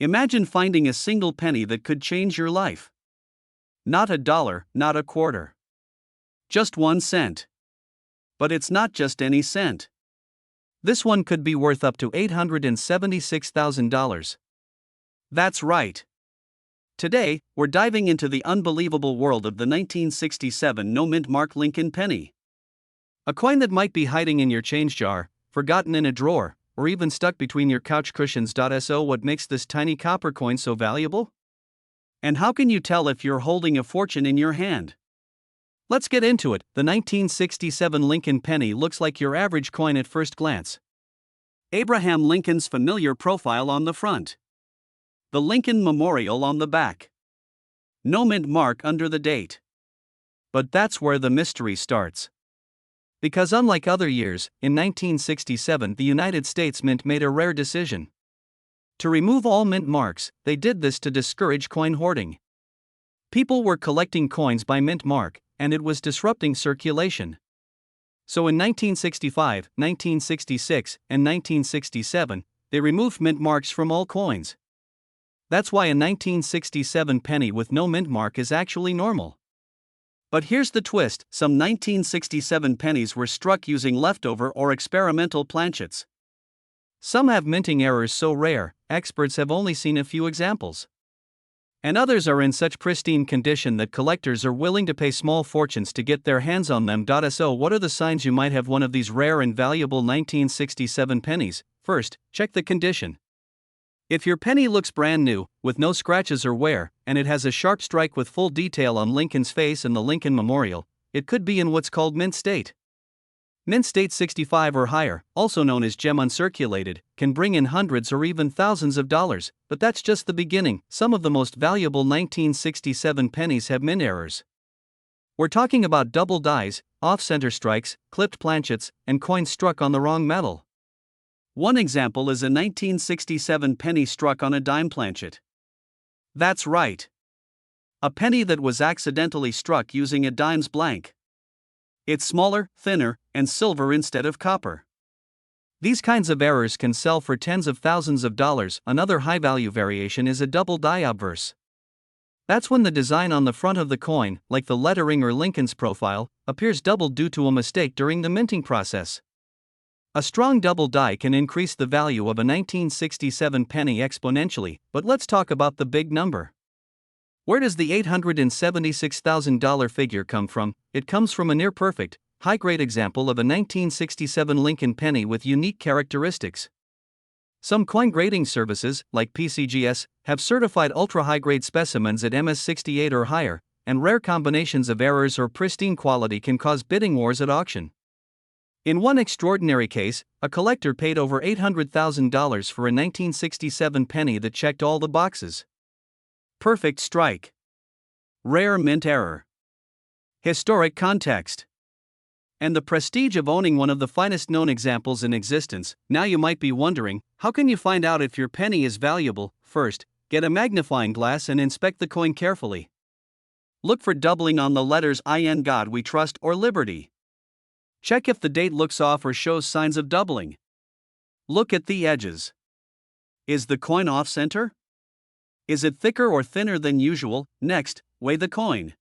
Imagine finding a single penny that could change your life. Not a dollar, not a quarter. Just 1 cent. But it's not just any cent. This one could be worth up to $876,000. That's right. Today, we're diving into the unbelievable world of the 1967 no-mint mark Lincoln penny. A coin that might be hiding in your change jar, forgotten in a drawer, or even stuck between your couch cushions. So, what makes this tiny copper coin so valuable? And how can you tell if you're holding a fortune in your hand? Let's get into it. The 1967 Lincoln penny looks like your average coin at first glance. Abraham Lincoln's familiar profile on the front. The Lincoln Memorial on the back. No mint mark under the date. But that's where the mystery starts. Because unlike other years, in 1967 the United States Mint made a rare decision. To remove all mint marks, they did this to discourage coin hoarding. People were collecting coins by mint mark, and it was disrupting circulation. So in 1965, 1966, and 1967, they removed mint marks from all coins. That's why a 1967 penny with no mint mark is actually normal. But here's the twist: some 1967 pennies were struck using leftover or experimental planchets. Some have minting errors so rare, experts have only seen a few examples. And others are in such pristine condition that collectors are willing to pay small fortunes to get their hands on them. So, what are the signs you might have one of these rare and valuable 1967 pennies? First, check the condition. If your penny looks brand new, with no scratches or wear, and it has a sharp strike with full detail on Lincoln's face and the Lincoln Memorial, it could be in what's called mint state. Mint state 65 or higher, also known as gem uncirculated, can bring in hundreds or even thousands of dollars, but that's just the beginning. Some of the most valuable 1967 pennies have mint errors. We're talking about double dies, off-center strikes, clipped planchets, and coins struck on the wrong metal. One example is a 1967 penny struck on a dime planchet. That's right. A penny that was accidentally struck using a dime's blank. It's smaller, thinner, and silver instead of copper. These kinds of errors can sell for tens of thousands of dollars. Another high-value variation is a double die obverse. That's when the design on the front of the coin, like the lettering or Lincoln's profile, appears doubled due to a mistake during the minting process. A strong double die can increase the value of a 1967 penny exponentially, but let's talk about the big number. Where does the $876,000 figure come from? It comes from a near-perfect, high-grade example of a 1967 Lincoln penny with unique characteristics. Some coin grading services, like PCGS, have certified ultra-high-grade specimens at MS68 or higher, and rare combinations of errors or pristine quality can cause bidding wars at auction. In one extraordinary case, a collector paid over $800,000 for a 1967 penny that checked all the boxes. Perfect strike. Rare mint error. Historic context. And the prestige of owning one of the finest known examples in existence. Now you might be wondering, how can you find out if your penny is valuable? First, get a magnifying glass and inspect the coin carefully. Look for doubling on the letters "In God We Trust" or "Liberty." Check if the date looks off or shows signs of doubling. Look at the edges. Is the coin off-center? Is it thicker or thinner than usual? Next, weigh the coin.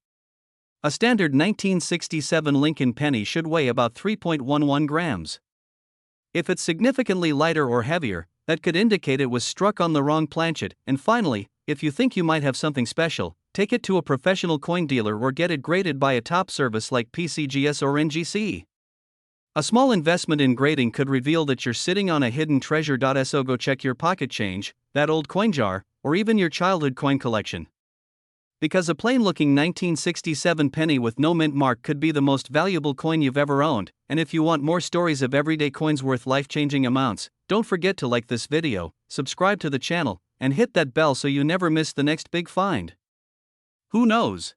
A standard 1967 Lincoln penny should weigh about 3.11 grams. If it's significantly lighter or heavier, that could indicate it was struck on the wrong planchet. And finally, if you think you might have something special, take it to a professional coin dealer or get it graded by a top service like PCGS or NGC. A small investment in grading could reveal that you're sitting on a hidden treasure. So go check your pocket change, that old coin jar, or even your childhood coin collection. Because a plain-looking 1967 penny with no mint mark could be the most valuable coin you've ever owned. And if you want more stories of everyday coins worth life-changing amounts, don't forget to like this video, subscribe to the channel, and hit that bell so you never miss the next big find. Who knows?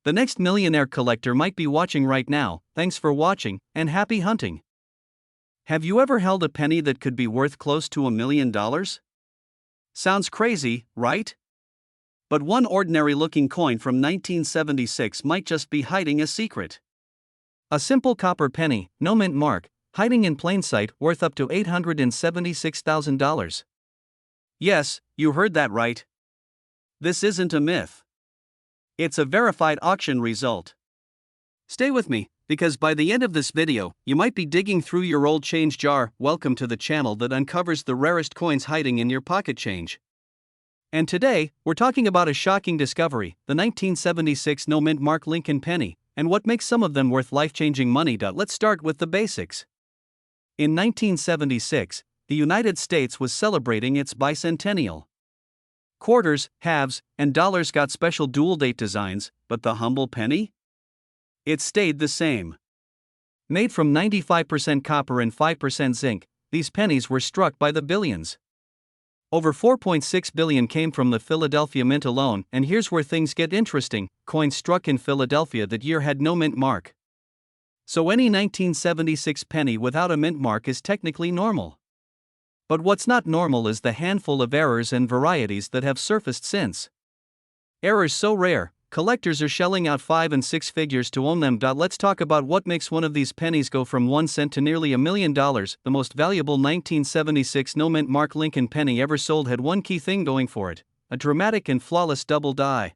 The next millionaire collector might be watching right now. Thanks for watching, and happy hunting. Have you ever held a penny that could be worth close to $1 million? Sounds crazy, right? But one ordinary-looking coin from 1976 might just be hiding a secret. A simple copper penny, no mint mark, hiding in plain sight, worth up to $876,000. Yes, you heard that right. This isn't a myth. It's a verified auction result. Stay with me, because by the end of this video, you might be digging through your old change jar. Welcome to the channel that uncovers the rarest coins hiding in your pocket change. And today, we're talking about a shocking discovery, the 1976 no-mint mark Lincoln penny, and what makes some of them worth life-changing money. Let's start with the basics. In 1976, the United States was celebrating its bicentennial. Quarters, halves, and dollars got special dual-date designs, but the humble penny? It stayed the same. Made from 95% copper and 5% zinc, these pennies were struck by the billions. Over 4.6 billion came from the Philadelphia Mint alone, and here's where things get interesting: coins struck in Philadelphia that year had no mint mark. So any 1976 penny without a mint mark is technically normal. But what's not normal is the handful of errors and varieties that have surfaced since. Errors so rare, collectors are shelling out 5 and 6 figures to own them. Let's talk about what makes one of these pennies go from 1 cent to nearly $1 million. The most valuable 1976 no-mint mark Lincoln penny ever sold had one key thing going for it: a dramatic and flawless double die.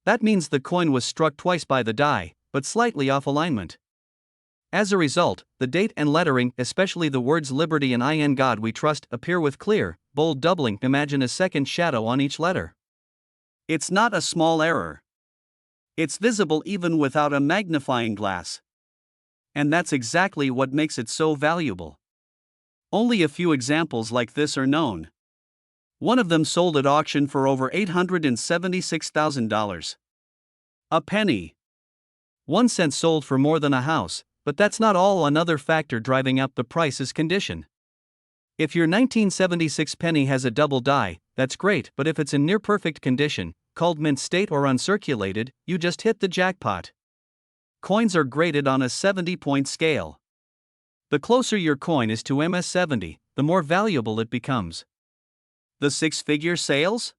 That means the coin was struck twice by the die, but slightly off alignment. As a result, the date and lettering, especially the words Liberty and In God We Trust, appear with clear, bold doubling. Imagine a second shadow on each letter. It's not a small error. It's visible even without a magnifying glass. And that's exactly what makes it so valuable. Only a few examples like this are known. One of them sold at auction for over $876,000. A penny. 1 cent sold for more than a house, but that's not all. Another factor driving up the price is condition. If your 1976 penny has a double die, that's great, but if it's in near-perfect condition, called mint state or uncirculated, you just hit the jackpot. Coins are graded on a 70-point scale. The closer your coin is to MS70, the more valuable it becomes. The six-figure sales?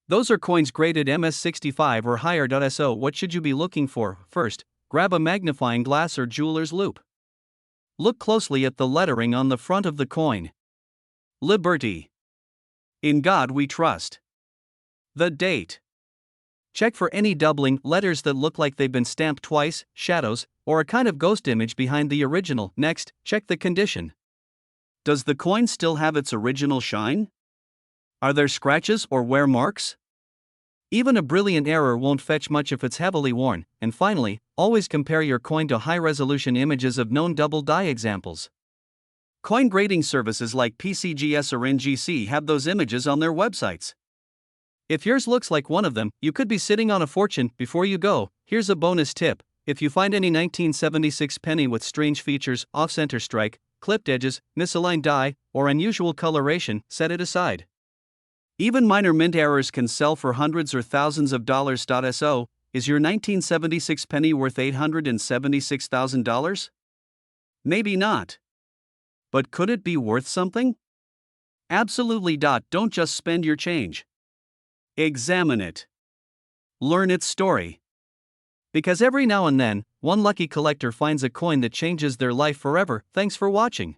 Those are coins graded MS65 or higher. So what should you be looking for? First, grab a magnifying glass or jeweler's loupe. Look closely at the lettering on the front of the coin. Liberty. In God We Trust. The date. Check for any doubling, letters that look like they've been stamped twice, shadows, or a kind of ghost image behind the original. Next, check the condition. Does the coin still have its original shine? Are there scratches or wear marks? Even a brilliant error won't fetch much if it's heavily worn. And finally, always compare your coin to high-resolution images of known double die examples. Coin grading services like PCGS or NGC have those images on their websites. If yours looks like one of them, you could be sitting on a fortune. Before you go, here's a bonus tip: if you find any 1976 penny with strange features, off-center strike, clipped edges, misaligned die, or unusual coloration, set it aside. Even minor mint errors can sell for hundreds or thousands of dollars. So, is your 1976 penny worth $876,000? Maybe not. But could it be worth something? Absolutely. Don't just spend your change. Examine it. Learn its story. Because every now and then, one lucky collector finds a coin that changes their life forever. Thanks for watching.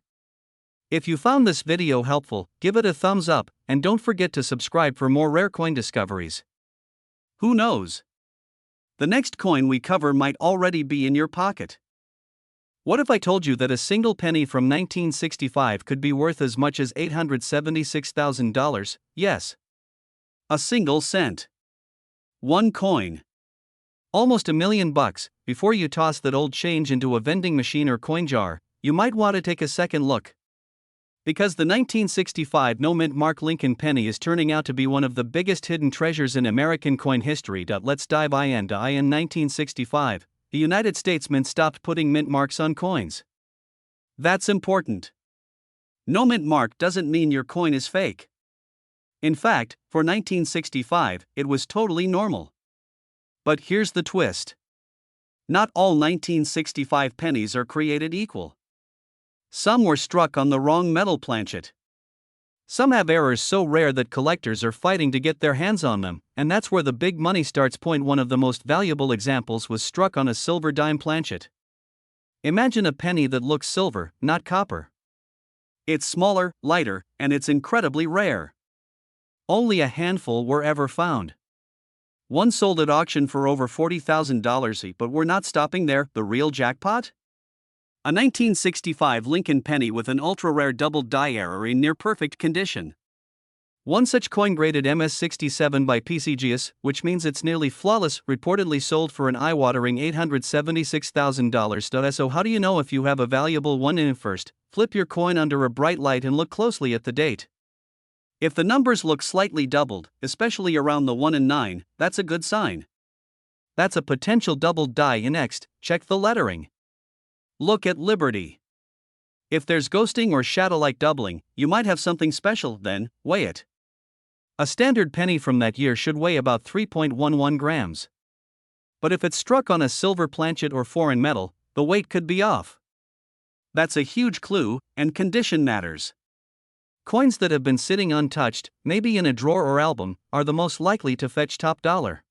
If you found this video helpful, give it a thumbs up, and don't forget to subscribe for more rare coin discoveries. Who knows? The next coin we cover might already be in your pocket. What if I told you that a single penny from 1965 could be worth as much as $876,000? Yes. A single cent. One coin. Almost $1 million. Before you toss that old change into a vending machine or coin jar, you might want to take a second look. Because the 1965 no-mint mark Lincoln penny is turning out to be one of the biggest hidden treasures in American coin history. Let's dive in. In 1965, the United States Mint stopped putting mint marks on coins. That's important. No mint mark doesn't mean your coin is fake. In fact, for 1965, it was totally normal. But here's the twist. Not all 1965 pennies are created equal. Some were struck on the wrong metal planchet. Some have errors so rare that collectors are fighting to get their hands on them, and that's where the big money starts. One of the most valuable examples was struck on a silver dime planchet. Imagine a penny that looks silver, not copper. It's smaller, lighter, and it's incredibly rare. Only a handful were ever found. One sold at auction for over $40,000 each, but we're not stopping there. The real jackpot? A 1965 Lincoln penny with an ultra-rare double die error in near-perfect condition. One such coin graded MS67 by PCGS, which means it's nearly flawless, reportedly sold for an eye-watering $876,000. So how do you know if you have a valuable one in? First, flip your coin under a bright light and look closely at the date. If the numbers look slightly doubled, especially around the 1 and 9, that's a good sign. That's a potential double die. Next, check the lettering. Look at Liberty. If there's ghosting or shadow-like doubling, you might have something special. Then, weigh it. A standard penny from that year should weigh about 3.11 grams. But if it's struck on a silver planchet or foreign metal, the weight could be off. That's a huge clue, and condition matters. Coins that have been sitting untouched, maybe in a drawer or album, are the most likely to fetch top dollar.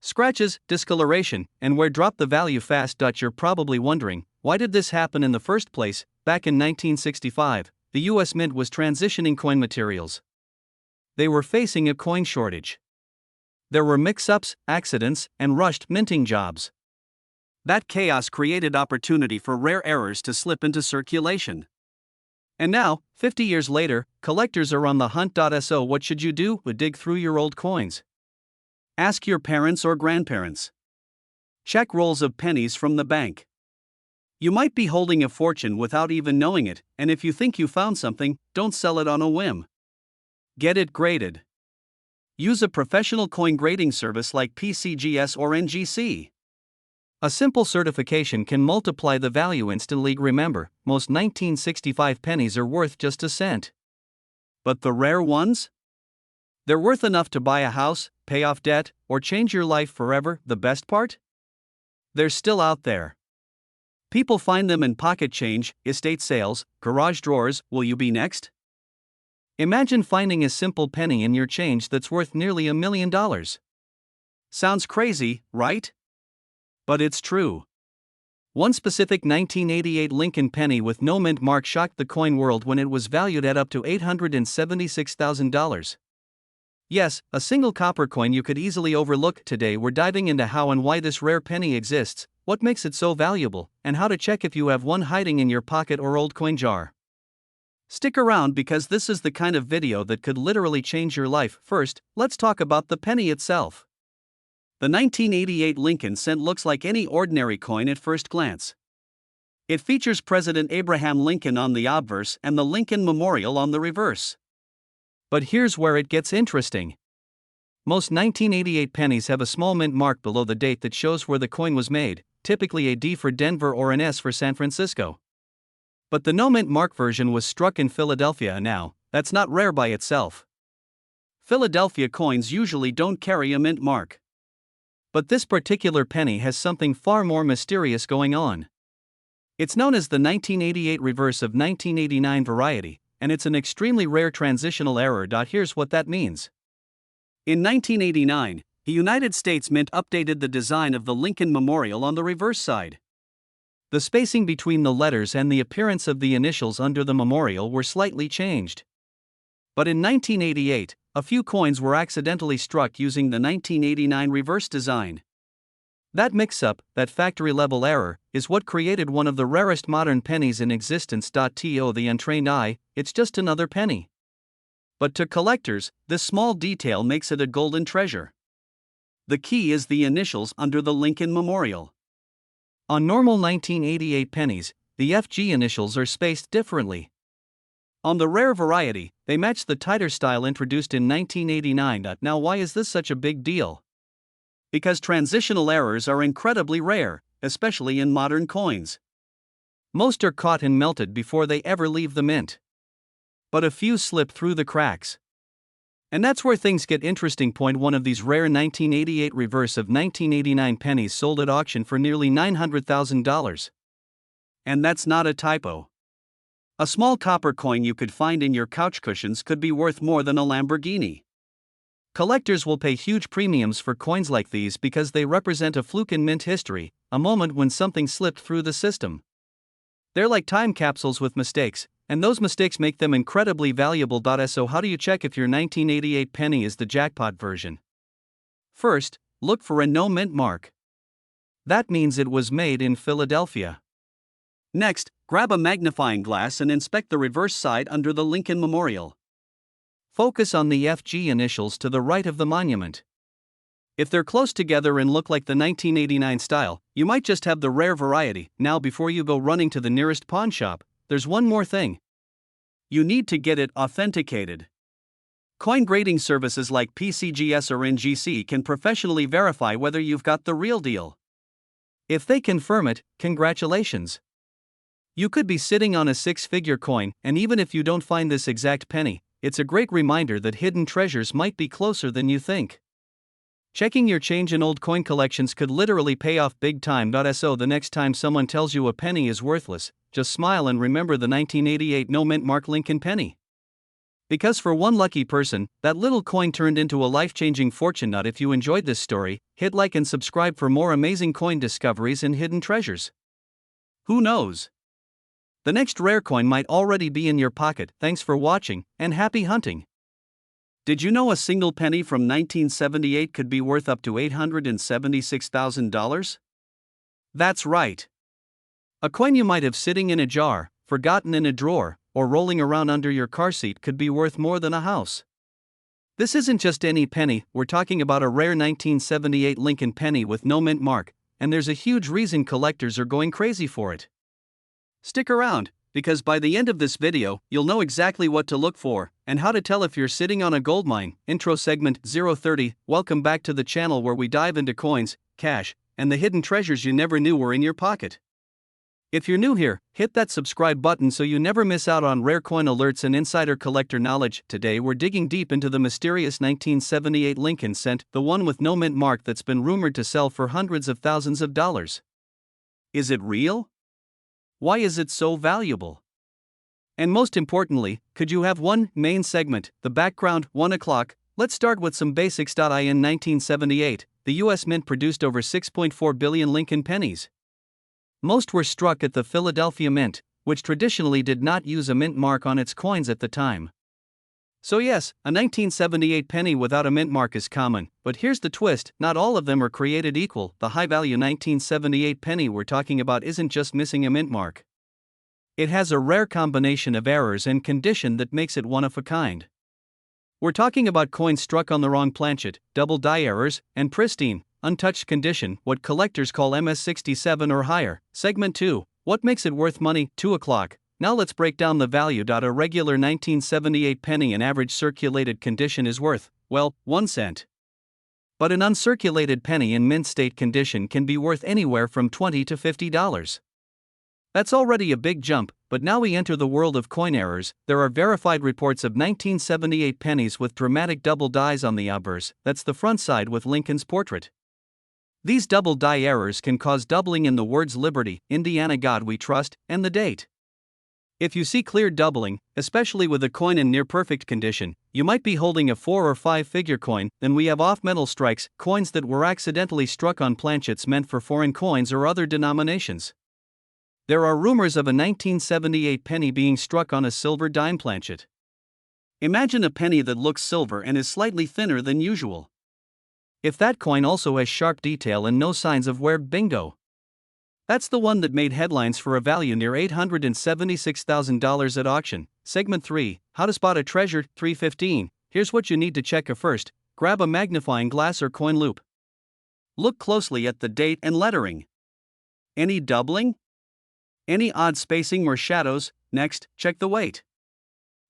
Scratches, discoloration, and wear drop the value fast. You're probably wondering, why did this happen in the first place? Back in 1965, the US Mint was transitioning coin materials. They were facing a coin shortage. There were mix-ups, accidents, and rushed minting jobs. That chaos created opportunity for rare errors to slip into circulation. And now, 50 years later, collectors are on the hunt. So what should you do? Dig through your old coins. Ask your parents or grandparents. Check rolls of pennies from the bank. You might be holding a fortune without even knowing it, and if you think you found something, don't sell it on a whim. Get it graded. Use a professional coin grading service like PCGS or NGC. A simple certification can multiply the value instantly. Remember, most 1965 pennies are worth just a cent. But the rare ones? They're worth enough to buy a house, pay off debt, or change your life forever. The best part? They're still out there. People find them in pocket change, estate sales, garage drawers. Will you be next? Imagine finding a simple penny in your change that's worth nearly $1 million. Sounds crazy, right? But it's true. One specific 1988 Lincoln penny with no mint mark shocked the coin world when it was valued at up to $876,000. Yes, a single copper coin you could easily overlook. Today we're diving into how and why this rare penny exists, what makes it so valuable, and how to check if you have one hiding in your pocket or old coin jar. Stick around because this is the kind of video that could literally change your life. First, let's talk about the penny itself. The 1988 Lincoln cent looks like any ordinary coin at first glance. It features President Abraham Lincoln on the obverse and the Lincoln Memorial on the reverse. But here's where it gets interesting. Most 1988 pennies have a small mint mark below the date that shows where the coin was made, typically a D for Denver or an S for San Francisco. But the no mint mark version was struck in Philadelphia. Now, that's not rare by itself. Philadelphia coins usually don't carry a mint mark. But this particular penny has something far more mysterious going on. It's known as the 1988 reverse of 1989 variety, and it's an extremely rare transitional error. Here's what that means. In 1989, the United States Mint updated the design of the Lincoln Memorial on the reverse side. The spacing between the letters and the appearance of the initials under the memorial were slightly changed. But in 1988, a few coins were accidentally struck using the 1989 reverse design. That mix-up, that factory-level error, is what created one of the rarest modern pennies in existence. To the untrained eye, it's just another penny. But to collectors, this small detail makes it a golden treasure. The key is the initials under the Lincoln Memorial. On normal 1988 pennies, the FG initials are spaced differently. On the rare variety, they match the tighter style introduced in 1989. Now, why is this such a big deal? Because transitional errors are incredibly rare, especially in modern coins. Most are caught and melted before they ever leave the mint. But a few slip through the cracks. And that's where things get interesting. One of these rare 1988 reverse of 1989 pennies sold at auction for nearly $900,000. And that's not a typo. A small copper coin you could find in your couch cushions could be worth more than a Lamborghini. Collectors will pay huge premiums for coins like these because they represent a fluke in mint history, a moment when something slipped through the system. They're like time capsules with mistakes, and those mistakes make them incredibly valuable. So, how do you check if your 1988 penny is the jackpot version? First, look for a no mint mark. That means it was made in Philadelphia. Next, grab a magnifying glass and inspect the reverse side under the Lincoln Memorial. Focus on the FG initials to the right of the monument. If they're close together and look like the 1989 style, you might just have the rare variety. Now, before you go running to the nearest pawn shop, there's one more thing. You need to get it authenticated. Coin grading services like PCGS or NGC can professionally verify whether you've got the real deal. If they confirm it, congratulations. You could be sitting on a six-figure coin, and even if you don't find this exact penny, it's a great reminder that hidden treasures might be closer than you think. Checking your change in old coin collections could literally pay off big time. So the next time someone tells you a penny is worthless, just smile and remember the 1988 no mint mark Lincoln penny. Because for one lucky person, that little coin turned into a life-changing fortune. If you enjoyed this story, hit like and subscribe for more amazing coin discoveries and hidden treasures. Who knows? The next rare coin might already be in your pocket. Thanks for watching, and happy hunting! Did you know a single penny from 1978 could be worth up to $876,000? That's right. A coin you might have sitting in a jar, forgotten in a drawer, or rolling around under your car seat could be worth more than a house. This isn't just any penny, we're talking about a rare 1978 Lincoln penny with no mint mark, and there's a huge reason collectors are going crazy for it. Stick around, because by the end of this video, you'll know exactly what to look for, and how to tell if you're sitting on a goldmine. Intro segment 030. Welcome back to the channel where we dive into coins, cash, and the hidden treasures you never knew were in your pocket. If you're new here, hit that subscribe button so you never miss out on rare coin alerts and insider collector knowledge. Today we're digging deep into the mysterious 1978 Lincoln cent, the one with no mint mark that's been rumored to sell for hundreds of thousands of dollars. Is it real? Why is it so valuable? And most importantly, could you have one main segment, the background, 1 o'clock? Let's start with some basics. In 1978, the US Mint produced over 6.4 billion Lincoln pennies. Most were struck at the Philadelphia Mint, which traditionally did not use a mint mark on its coins at the time. So yes, a 1978 penny without a mint mark is common, but here's the twist, not all of them are created equal. The high-value 1978 penny we're talking about isn't just missing a mint mark. It has a rare combination of errors and condition that makes it one of a kind. We're talking about coins struck on the wrong planchet, double die errors, and pristine, untouched condition, what collectors call MS67 or higher. Segment 2, what makes it worth money? 2 o'clock. Now let's break down the value. A regular 1978 penny in average circulated condition is worth, well, 1 cent. But an uncirculated penny in mint state condition can be worth anywhere from $20 to $50. That's already a big jump, but now we enter the world of coin errors. There are verified reports of 1978 pennies with dramatic double dies on the obverse, that's the front side with Lincoln's portrait. These double die errors can cause doubling in the words Liberty, Indiana God We Trust, and the date. If you see clear doubling, especially with a coin in near-perfect condition, you might be holding a 4 or 5 figure coin. Then we have off-metal strikes, coins that were accidentally struck on planchets meant for foreign coins or other denominations. There are rumors of a 1978 penny being struck on a silver dime planchet. Imagine a penny that looks silver and is slightly thinner than usual. If that coin also has sharp detail and no signs of wear, bingo. That's the one that made headlines for a value near $876,000 at auction. Segment 3, how to spot a treasure. 3:15. Here's what you need to check first. Grab a magnifying glass or coin loupe. Look closely at the date and lettering. Any doubling? Any odd spacing or shadows? Next, check the weight.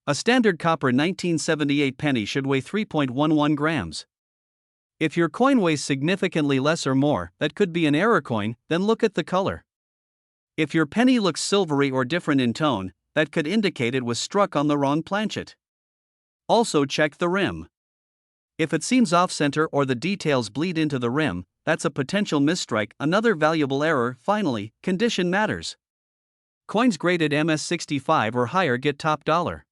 A standard copper 1978 penny should weigh 3.11 grams. If your coin weighs significantly less or more, that could be an error coin. Then look at the color. If your penny looks silvery or different in tone, that could indicate it was struck on the wrong planchet. Also check the rim. If it seems off-center or the details bleed into the rim, that's a potential misstrike. Another valuable error. Finally, condition matters. Coins graded MS65 or higher get top dollar.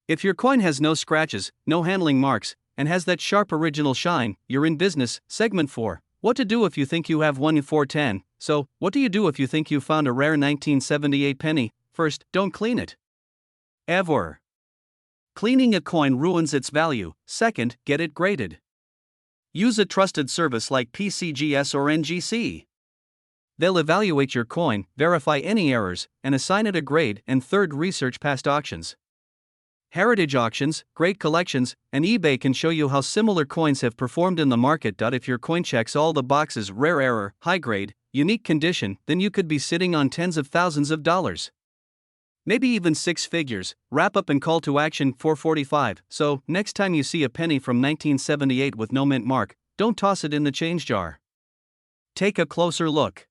If your coin has no scratches, no handling marks, and has that sharp original shine, you're in business. Segment 4, what to do if you think you have one in 410. So, what do you do if you think you found a rare 1978 penny? First, don't clean it. ever. Cleaning a coin ruins its value. Second, get it graded. Use a trusted service like PCGS or NGC. They'll evaluate your coin, verify any errors, and assign it a grade. And third, research past auctions. Heritage auctions, great collections, and eBay can show you how similar coins have performed in the market. If your coin checks all the boxes, rare error, high grade, unique condition, then you could be sitting on tens of thousands of dollars. Maybe even six figures. Wrap up and call to action 445. So, next time you see a penny from 1978 with no mint mark, don't toss it in the change jar. Take a closer look.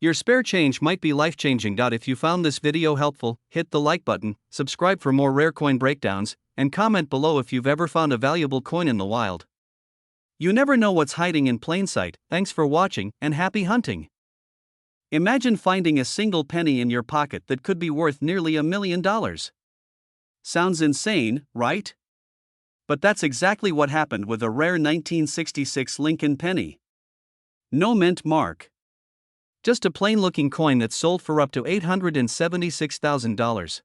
Your spare change might be life-changing. If you found this video helpful, hit the like button, subscribe for more rare coin breakdowns, and comment below if you've ever found a valuable coin in the wild. You never know what's hiding in plain sight. Thanks for watching, and happy hunting. Imagine finding a single penny in your pocket that could be worth nearly $1 million. Sounds insane, right? But that's exactly what happened with a rare 1966 Lincoln penny. No mint mark. Just a plain-looking coin that sold for up to $876,000.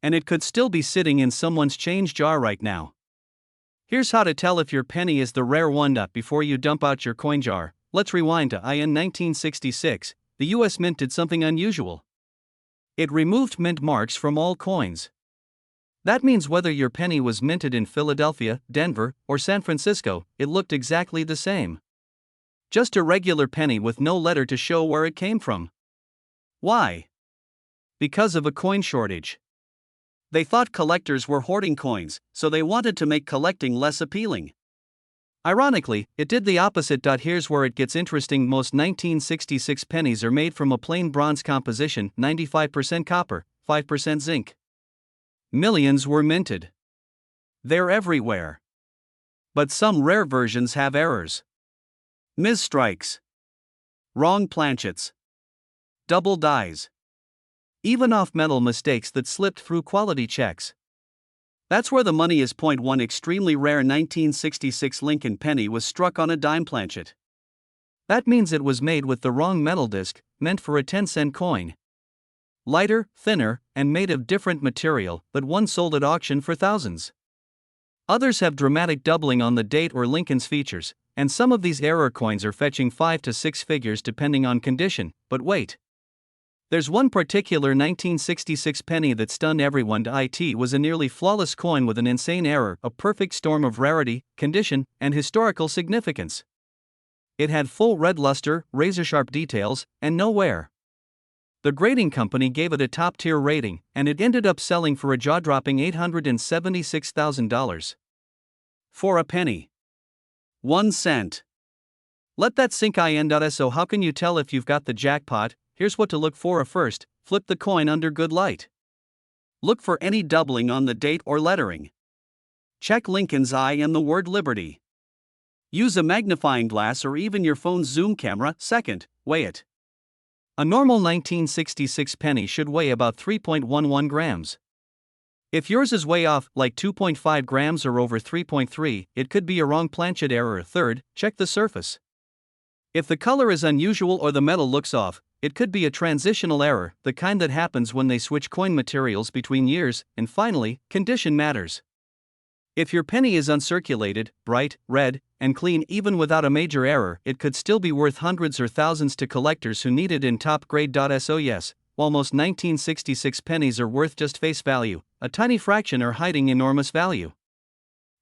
And it could still be sitting in someone's change jar right now. Here's how to tell if your penny is the rare one. Before you dump out your coin jar, let's rewind to in 1966. The US Mint did something unusual. It removed mint marks from all coins. That means whether your penny was minted in Philadelphia, Denver, or San Francisco, it looked exactly the same. Just a regular penny with no letter to show where it came from. Why? Because of a coin shortage. They thought collectors were hoarding coins, so they wanted to make collecting less appealing. Ironically, it did the opposite. Here's where it gets interesting. Most 1966 pennies are made from a plain bronze composition, 95% copper, 5% zinc. Millions were minted. They're everywhere. But some rare versions have errors. Misstrikes. Wrong planchets. Double dies. Even off-metal mistakes that slipped through quality checks. That's where the money is. Point 1. Extremely rare 1966 Lincoln penny was struck on a dime planchet. That means it was made with the wrong metal disc, meant for a 10-cent coin. Lighter, thinner, and made of different material, but one sold at auction for thousands. Others have dramatic doubling on the date or Lincoln's features, and some of these error coins are fetching 5 to 6 figures depending on condition. But wait. There's one particular 1966 penny that stunned everyone. It was a nearly flawless coin with an insane error, a perfect storm of rarity, condition, and historical significance. It had full red luster, razor-sharp details, and no wear. The grading company gave it a top-tier rating, and it ended up selling for a jaw-dropping $876,000. For a penny. 1 cent. Let that sink in. So how can you tell if you've got the jackpot? Here's what to look for. First, flip the coin under good light. Look for any doubling on the date or lettering. Check Lincoln's eye and the word Liberty. Use a magnifying glass or even your phone's zoom camera. Second, weigh it. A normal 1966 penny should weigh about 3.11 grams. If yours is way off, like 2.5 grams or over 3.3, it could be a wrong planchet error. Third, check the surface. If the color is unusual or the metal looks off, it could be a transitional error, the kind that happens when they switch coin materials between years. And finally, condition matters. If your penny is uncirculated, bright, red, and clean even without a major error, it could still be worth hundreds or thousands to collectors who need it in top grade. So yes, while most 1966 pennies are worth just face value, a tiny fraction are hiding enormous value.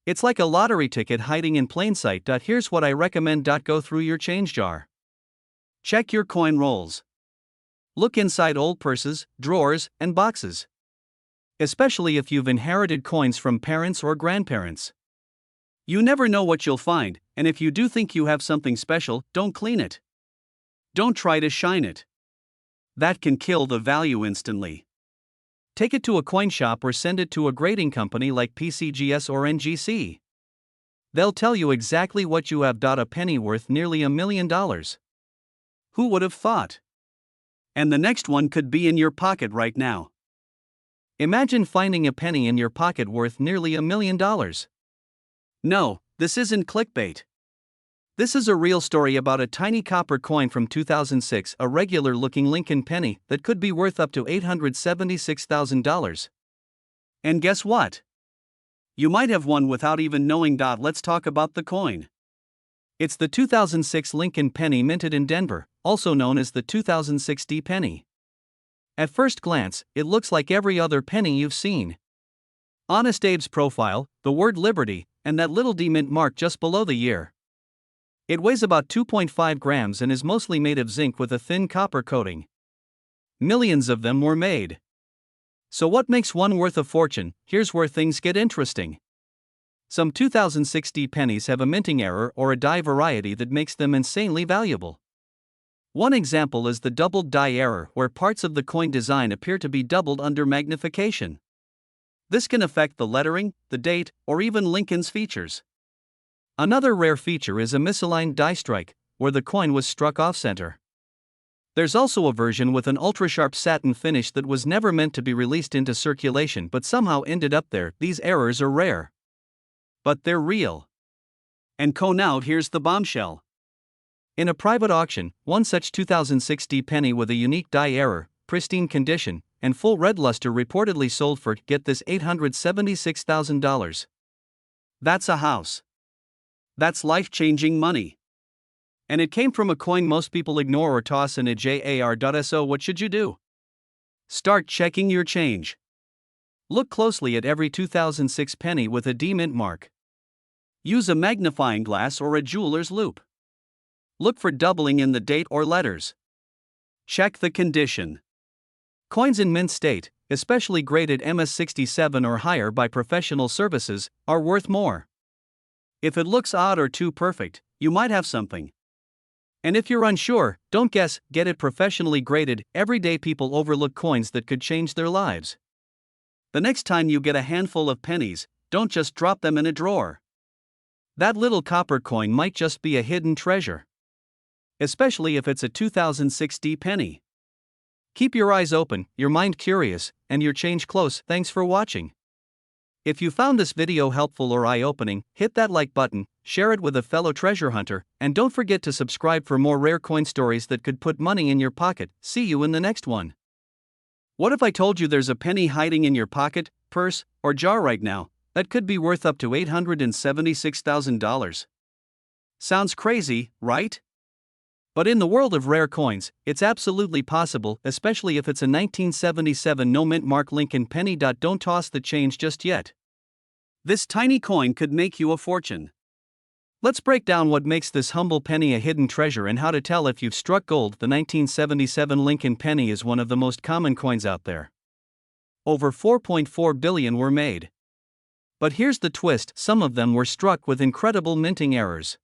It's like a lottery ticket hiding in plain sight. Here's what I recommend. Go through your change jar. Check your coin rolls. Look inside old purses, drawers, and boxes. Especially if you've inherited coins from parents or grandparents. You never know what you'll find, and if you do think you have something special, don't clean it. Don't try to shine it. That can kill the value instantly. Take it to a coin shop or send it to a grading company like PCGS or NGC. They'll tell you exactly what you have. A penny worth nearly $1 million. Who would have thought? And the next one could be in your pocket right now. Imagine finding a penny in your pocket worth nearly $1 million. No, this isn't clickbait. This is a real story about a tiny copper coin from 2006, a regular-looking Lincoln penny that could be worth up to $876,000. And guess what? You might have won without even knowing. Let's talk about the coin. It's the 2006 Lincoln penny minted in Denver, also known as the 2006 D penny. At first glance, it looks like every other penny you've seen. Honest Abe's profile, the word Liberty, and that little D mint mark just below the year. It weighs about 2.5 grams and is mostly made of zinc with a thin copper coating. Millions of them were made. So what makes one worth a fortune? Here's where things get interesting. Some 2006 D pennies have a minting error or a die variety that makes them insanely valuable. One example is the doubled die error, where parts of the coin design appear to be doubled under magnification. This can affect the lettering, the date, or even Lincoln's features. Another rare feature is a misaligned die strike, where the coin was struck off-center. There's also a version with an ultra-sharp satin finish that was never meant to be released into circulation but somehow ended up there. These errors are rare. But they're real. And now here's the bombshell. In a private auction, one such 2006 D penny with a unique die error, pristine condition, and full red luster reportedly sold for, get this, $876,000. That's a house. That's life-changing money. And it came from a coin most people ignore or toss in a jar. So what should you do? Start checking your change. Look closely at every 2006 penny with a D mint mark. Use a magnifying glass or a jeweler's loupe. Look for doubling in the date or letters. Check the condition. Coins in mint state, especially graded MS67 or higher by professional services, are worth more. If it looks odd or too perfect, you might have something. And if you're unsure, don't guess, get it professionally graded. Everyday people overlook coins that could change their lives. The next time you get a handful of pennies, don't just drop them in a drawer. That little copper coin might just be a hidden treasure. Especially if it's a 2006 D penny. Keep your eyes open, your mind curious, and your change close. Thanks for watching. If you found this video helpful or eye-opening, hit that like button, share it with a fellow treasure hunter, and don't forget to subscribe for more rare coin stories that could put money in your pocket. See you in the next one. What if I told you there's a penny hiding in your pocket, purse, or jar right now that could be worth up to $876,000? Sounds crazy, right? But in the world of rare coins, it's absolutely possible, especially if it's a 1977 no-mint mark Lincoln penny. Don't toss the change just yet. This tiny coin could make you a fortune. Let's break down what makes this humble penny a hidden treasure and how to tell if you've struck gold. The 1977 Lincoln penny is one of the most common coins out there. Over 4.4 billion were made. But here's the twist: some of them were struck with incredible minting errors.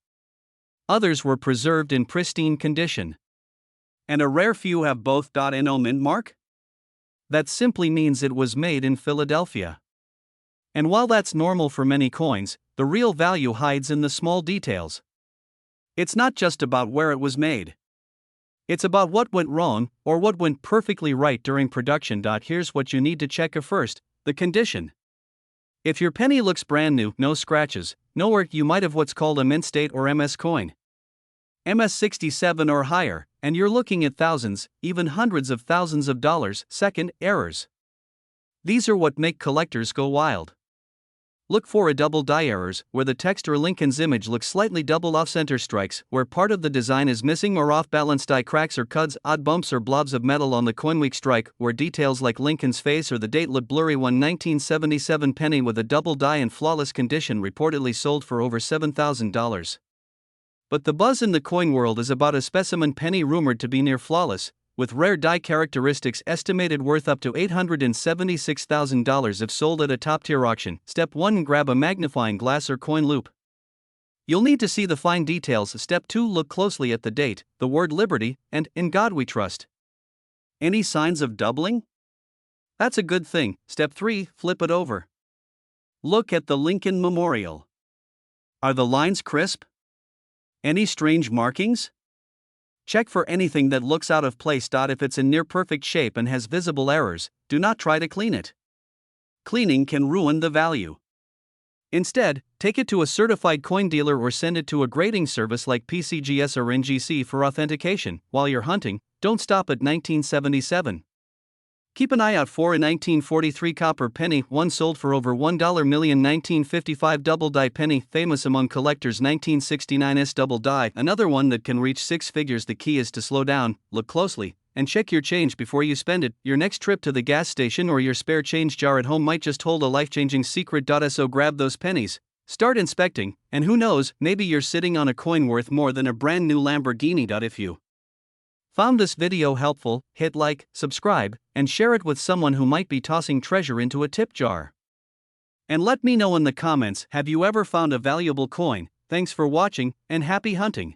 Others were preserved in pristine condition. And a rare few have both. No mint mark? That simply means it was made in Philadelphia. And while that's normal for many coins, the real value hides in the small details. It's not just about where it was made. It's about what went wrong, or what went perfectly right during production. Here's what you need to check first: the condition. If your penny looks brand new, no scratches, no work, you might have what's called a mint state or MS coin. MS67 or higher, and you're looking at thousands, even hundreds of thousands of dollars. Second, errors. These are what make collectors go wild. Look for a double die errors, where the text or Lincoln's image looks slightly double off-center, strikes, where part of the design is missing or off-balance, die cracks or cuts, odd bumps or blobs of metal on the coin, weak strike, where details like Lincoln's face or the date look blurry. One 1977 penny with a double die in flawless condition reportedly sold for over $7,000. But the buzz in the coin world is about a specimen penny rumored to be near flawless, with rare die characteristics, estimated worth up to $876,000 if sold at a top-tier auction. Step 1: grab a magnifying glass or coin loupe. You'll need to see the fine details. Step 2: look closely at the date, the word Liberty, and "In God We Trust." Any signs of doubling? That's a good thing. Step 3: flip it over. Look at the Lincoln Memorial. Are the lines crisp? Any strange markings? Check for anything that looks out of place. If it's in near perfect shape and has visible errors, do not try to clean it. Cleaning can ruin the value. Instead, take it to a certified coin dealer or send it to a grading service like PCGS or NGC for authentication. While you're hunting, don't stop at 1977. Keep an eye out for a 1943 copper penny, one sold for over $1 million. 1955 double die penny, famous among collectors. 1969's double die, another one that can reach six figures. The key is to slow down, look closely, and check your change before you spend it. Your next trip to the gas station or your spare change jar at home might just hold a life-changing secret. So grab those pennies, start inspecting, and who knows, maybe you're sitting on a coin worth more than a brand new Lamborghini. If you found this video helpful, hit like, subscribe, and share it with someone who might be tossing treasure into a tip jar. And let me know in the comments, have you ever found a valuable coin? Thanks for watching, and happy hunting!